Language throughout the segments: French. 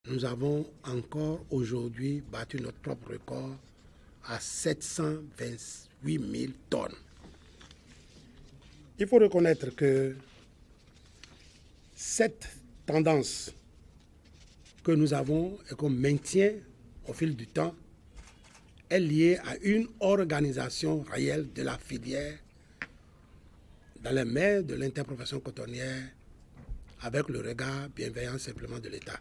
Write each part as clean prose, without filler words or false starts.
Nous avons encore aujourd'hui battu notre propre record à 728 000 tonnes. Il faut reconnaître que cette tendance que nous avons et qu'on maintient au fil du temps est liée à une organisation réelle de la filière dans les mains de l'interprofession cotonnière avec le regard bienveillant simplement de l'État.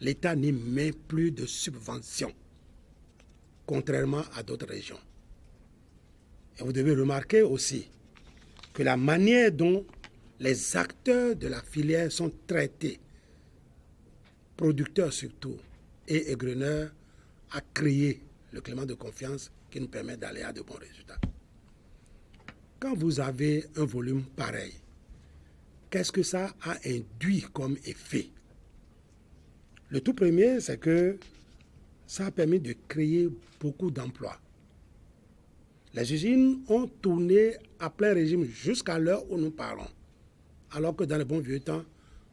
L'État n'y met plus de subventions, contrairement à d'autres régions. Et vous devez remarquer aussi que la manière dont les acteurs de la filière sont traités, producteurs surtout, et égreneurs, a créé le climat de confiance qui nous permet d'aller à de bons résultats. Quand vous avez un volume pareil, qu'est-ce que ça a induit comme effet? Le tout premier, c'est que ça a permis de créer beaucoup d'emplois. Les usines ont tourné à plein régime jusqu'à l'heure où nous parlons. Alors que dans le bon vieux temps,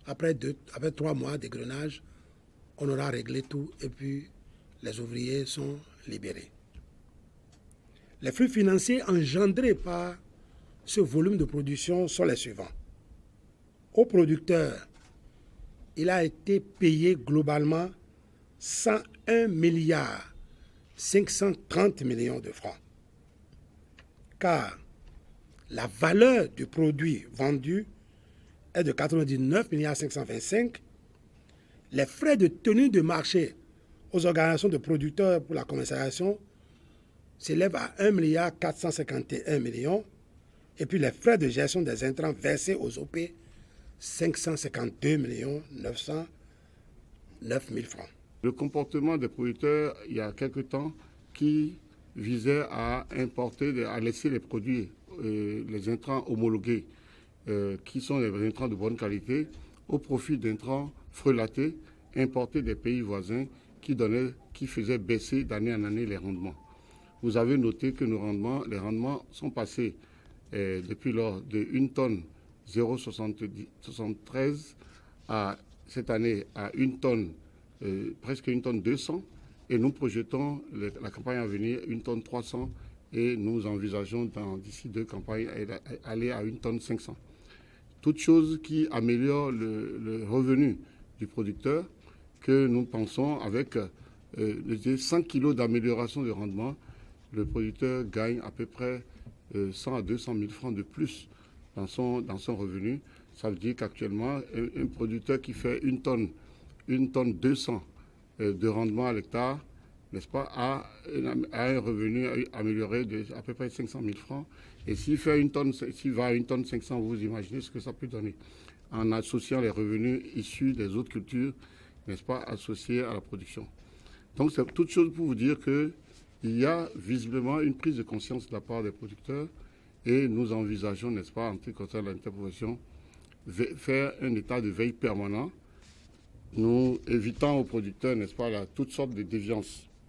après 3 mois d'égrenage, on aura réglé tout et puis les ouvriers sont libérés. Les flux financiers engendrés par ce volume de production sont les suivants. Aux producteurs, il a été payé globalement 101 milliards 530 millions de francs. Car la valeur du produit vendu est de 99 milliards 525. Les frais de tenue de marché aux organisations de producteurs pour la commercialisation s'élèvent à 1 milliard 451 millions. Et puis les frais de gestion des intrants versés aux OP, 552 millions 909 000 francs. Le comportement des producteurs, il y a quelque temps, qui visait à importer, à laisser les produits, les intrants homologués, qui sont des intrants de bonne qualité, au profit d'intrants frelatés, importés des pays voisins, qui faisaient baisser d'année en année les rendements. Vous avez noté que les rendements sont passés depuis lors de 1 tonne 0,73 à cette année à 1 tonne, presque 1 tonne 200, et nous projetons la campagne à venir 1 tonne 300 et nous envisageons d'ici 2 campagnes aller à 1 tonne 500. Toute chose qui améliore le revenu du producteur, que nous pensons avec 100 kg d'amélioration de rendement, le producteur gagne à peu près 100 à 200 000 francs de plus dans son revenu. Ça veut dire qu'actuellement, un producteur qui fait 1 tonne 200 de rendement à l'hectare, n'est-ce pas, a un revenu amélioré de à peu près 500 000 francs. Et s'il va à 1 tonne 500, vous imaginez ce que ça peut donner en associant les revenus issus des autres cultures, n'est-ce pas, associés à la production. Donc c'est toute chose pour vous dire qu'il y a visiblement une prise de conscience de la part des producteurs et nous envisageons, n'est-ce pas, en ce qui concerne l'interprofession, faire un état de veille permanent, nous évitant aux producteurs, n'est-ce pas, toutes sortes de déviances.